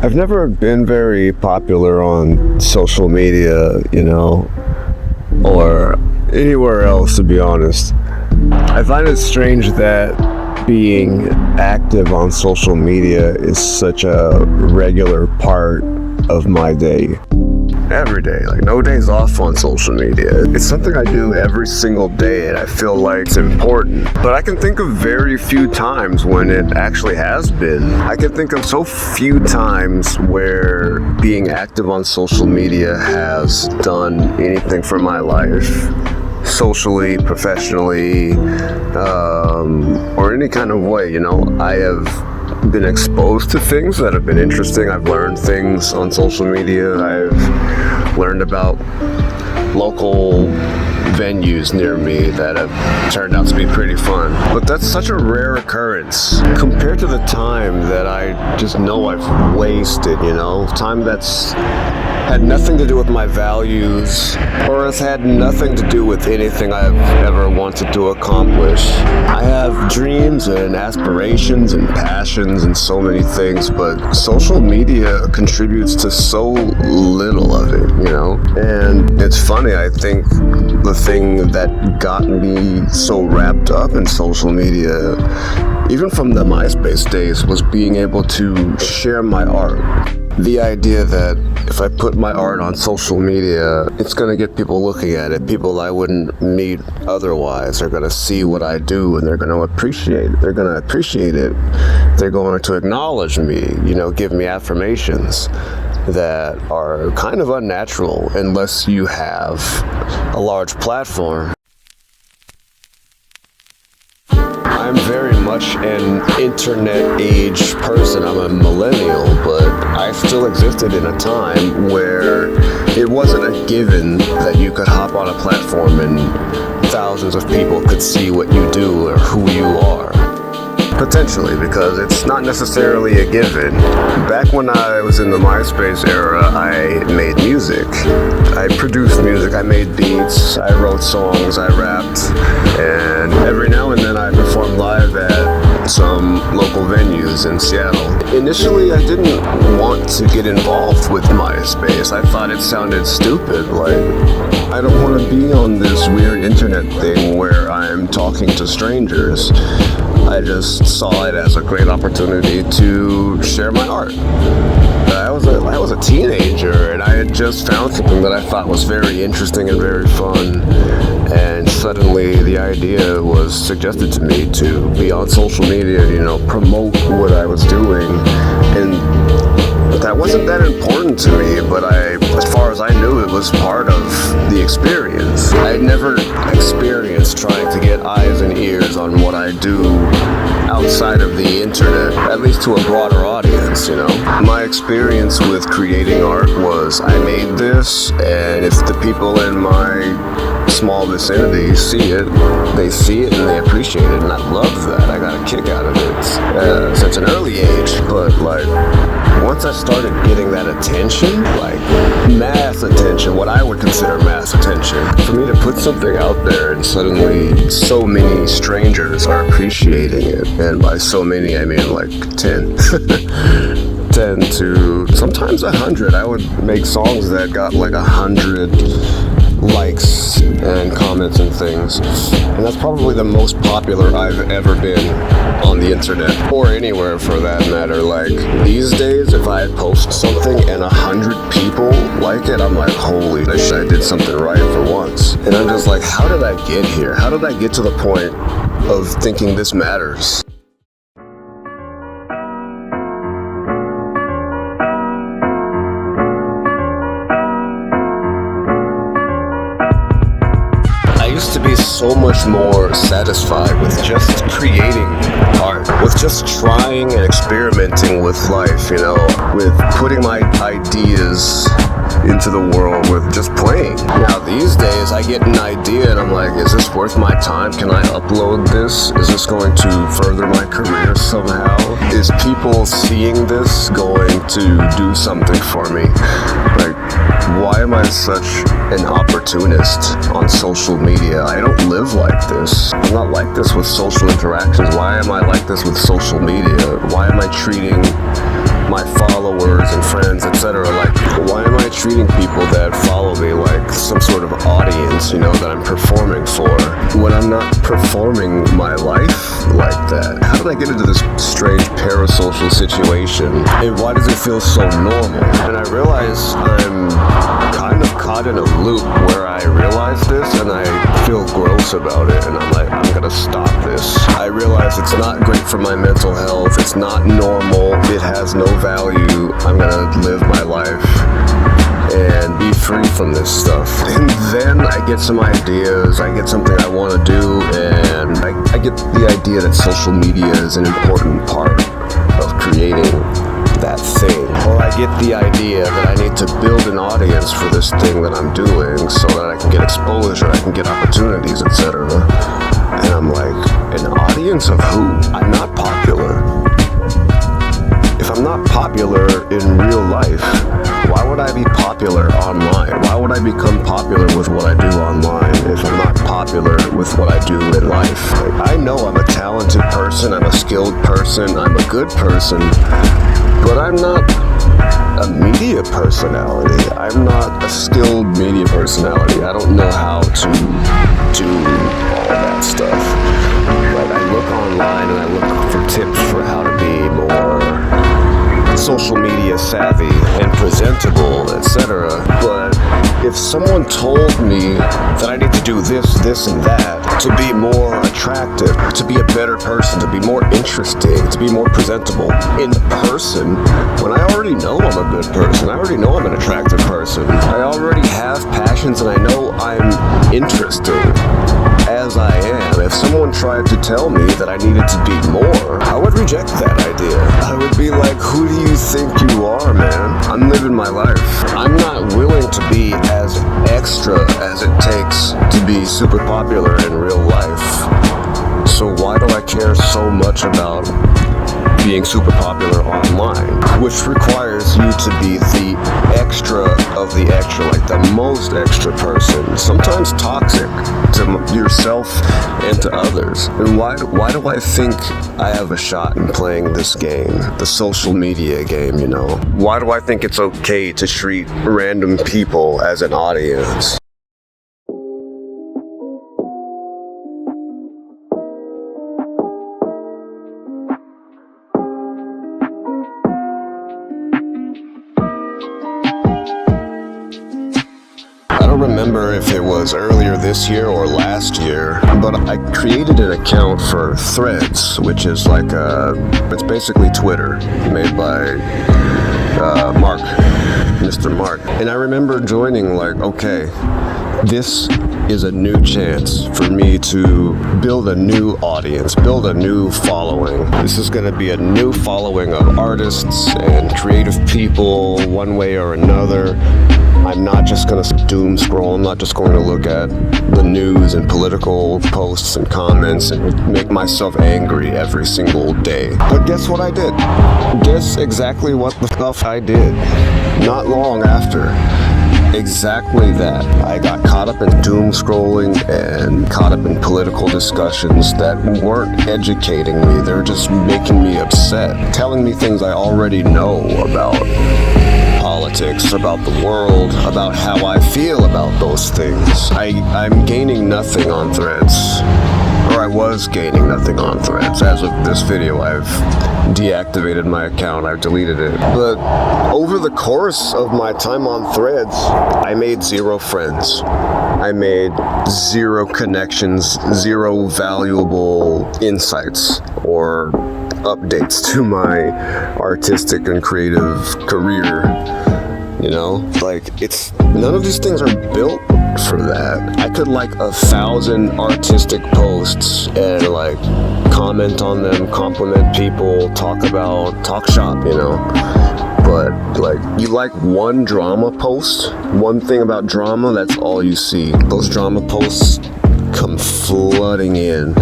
I've never been very popular on social media, or anywhere else, to be honest. I find it strange that being active on social media is such a regular part of my day. Every day, like no days off on social media. It's something I do every single day and I feel like it's important. But I can think of very few times when it actually has been. I can think of so few times where being active on social media has done anything for my life. Socially, professionally, or any kind of way, I have been exposed to things that have been interesting. I've learned things on social media. I've learned about local venues near me that have turned out to be pretty fun. But that's such a rare occurrence compared to the time that I just know I've wasted, time that's had nothing to do with my values or has had nothing to do with anything I've ever wanted to accomplish. I have dreams and aspirations and passions and so many things, but social media contributes to so little of it, And it's funny, I think the thing that got me so wrapped up in social media, even from the MySpace days, was being able to share my art. The idea that if I put my art on social media, it's going to get people looking at it. People I wouldn't meet otherwise are going to see what I do and they're going to appreciate it. They're going to appreciate it. They're going to acknowledge me, give me affirmations that are kind of unnatural unless you have a large platform. I'm very much an internet age person. I'm a millennial, but I still existed in a time where it wasn't a given that you could hop on a platform and thousands of people could see what you do or who you are. Potentially, because it's not necessarily a given. Back when I was in the MySpace era, I made music. I produced music, I made beats, I wrote songs, I rapped, and every now and then I performed live at some local venues in Seattle. Initially, I didn't want to get involved with MySpace. I thought it sounded stupid, like, I don't want to be on this weird internet thing where I'm talking to strangers. I just saw it as a great opportunity to share my art. I was a teenager and I had just found something that I thought was very interesting and very fun, and suddenly the idea was suggested to me to be on social media, promote what I was doing, and that wasn't that important to me, but as far as I knew, it was part of the experience. I had never experienced trying to get eyes and ears on what I do outside of the internet, at least to a broader audience, My experience with creating art was I made this, and if the people in my small vicinity see it, they see it and they appreciate it, and I love that. I got a kick out of it since an early age, but once I started getting that attention, like mass attention, what I would consider mass attention, for me to put something out there and suddenly so many strangers are appreciating it, and by so many I mean like 10. 10 to sometimes 100. I would make songs that got like 100 likes and comments and things, and that's probably the most popular I've ever been on the internet, or anywhere for that matter. Like these days, if I post something and 100 people like it, I'm like, holy shit, I did something right for once. And I'm just like, how did I get here? How did I get to the point of thinking this matters? To be so much more satisfied with just creating art, with just trying and experimenting with life, with putting my ideas into the world, with just playing. Now these days I get an idea and I'm like, is this worth my time? Can I upload this? Is this going to further my career somehow? Is people seeing this going to do something for me? Like, why am I such an opportunist on social media? I don't live like this. I'm not like this with social interactions. Why am I like this with social media? Why am I treating my followers and friends, etc. Like, why am I treating people that follow me like some sort of audience, that I'm performing for, when I'm not performing my life like that? How did I get into this strange parasocial situation? And why does it feel so normal? And I realize I'm kind of caught in a loop where I realize this and I feel gross about it, and I'm like, I'm gonna stop this. I realize it's not great for my mental health, it's not normal, it has no value. I'm gonna live my life and be free from this stuff. And then I get some ideas, I get something I want to do, and I get the idea that social media is an important part of creating that thing. Or I get the idea that I need to build an audience for this thing that I'm doing so that I can get exposure, I can get opportunities, etc. And I'm like, an audience of who? I'm not popular. If I'm not popular in real life, why would I be popular online? Why would I become popular with what I do online if I'm not popular with what I do in life? Like, I know I'm a talented person, I'm a skilled person, I'm a good person, but I'm not a media personality. I'm not a skilled media personality. I don't know how to do all that stuff. But I look online and I look for tips for how to be more social media savvy and presentable, etc. But if someone told me that I need to do this and that to be more attractive, to be a better person, to be more interesting, to be more presentable in person, when I already know I'm a good person, I already know I'm an attractive person, I already have passions and I know I'm interesting as I am. If someone tried to tell me that I needed to be more, I would reject that idea. I would be like, who do you think you are, man? I'm living my life. I'm not willing to be as extra as it takes to be super popular in real life. So why do I care so much about being super popular online, which requires you to be the extra of the extra, like the most extra person, sometimes toxic to yourself and to others. And why do I think I have a shot in playing this game, the social media game, Why do I think it's okay to treat random people as an audience? I don't remember if it was earlier this year or last year, but I created an account for Threads, which is it's basically Twitter, made by Mark, Mr. Mark. And I remember joining okay, this is a new chance for me to build a new audience, build a new following. This is going to be a new following of artists and creative people, one way or another. I'm not just going to doom scroll. I'm not just going to look at the news and political posts and comments and make myself angry every single day. But guess what I did? Guess exactly what the stuff I did. Not long after. Exactly that. I got caught up in doom scrolling and caught up in political discussions that weren't educating me. They're just making me upset, telling me things I already know about politics, about the world, about how I feel about those things. I'm gaining nothing on Threads. Or I was gaining nothing on Threads. As of this video, I've deactivated my account, I've deleted it. But over the course of my time on Threads, I made 0 friends. I made 0 connections, 0 valuable insights or updates to my artistic and creative career. It's none of these things are built for that. I could 1,000 artistic posts and comment on them, compliment people, talk shop, But you one drama post, one thing about drama, that's all you see. Those drama posts come flooding in.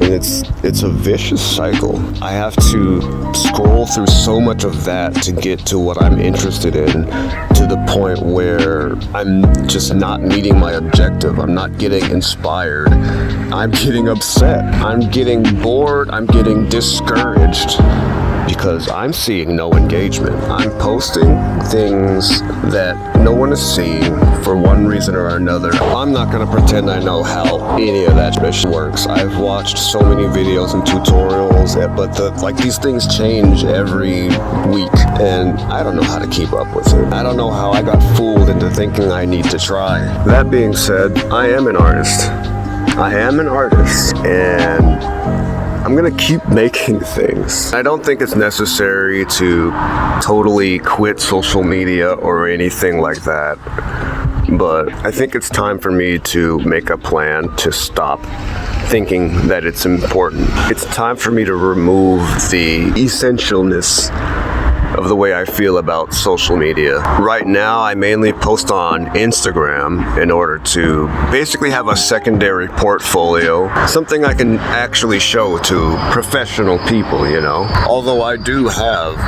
And it's a vicious cycle. I have to scroll through so much of that to get to what I'm interested in, to the point where I'm just not meeting my objective. I'm not getting inspired. I'm getting upset. I'm getting bored. I'm getting discouraged. because I'm seeing no engagement. I'm posting things that no one is seeing for one reason or another. I'm not gonna pretend I know how any of that shit works. I've watched so many videos and tutorials, but these things change every week, and I don't know how to keep up with it. I don't know how I got fooled into thinking I need to try. That being said, I am an artist. And I'm gonna keep making things. I don't think it's necessary to totally quit social media or anything like that, but I think it's time for me to make a plan to stop thinking that it's important. It's time for me to remove the essentialness of the way I feel about social media. Right now, I mainly post on Instagram in order to basically have a secondary portfolio, something I can actually show to professional people, you know? Although I do have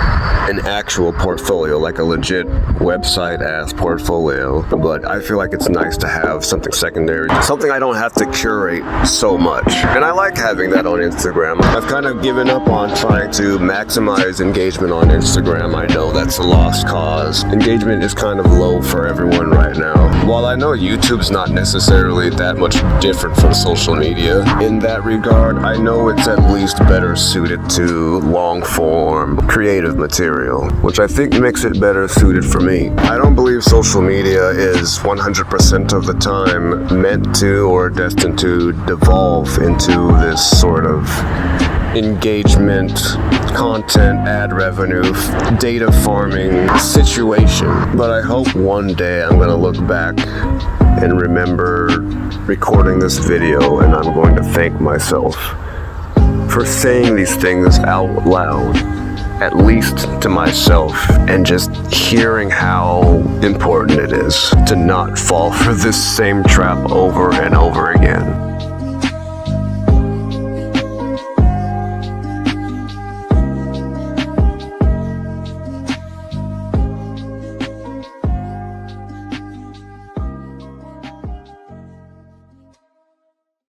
an actual portfolio, like a legit website-ass portfolio, but I feel like it's nice to have something secondary, something I don't have to curate so much. And I like having that on Instagram. I've kind of given up on trying to maximize engagement on Instagram. I know that's a lost cause. Engagement is kind of low for everyone right now. While I know YouTube's not necessarily that much different from social media in that regard, I know it's at least better suited to long-form creative material, which I think makes it better suited for me. I don't believe social media is 100% of the time meant to or destined to devolve into this sort of engagement, content, ad revenue, data farming situation. But I hope one day I'm going to look back and remember recording this video, and I'm going to thank myself for saying these things out loud, at least to myself, and just hearing how important it is to not fall for this same trap over and over again.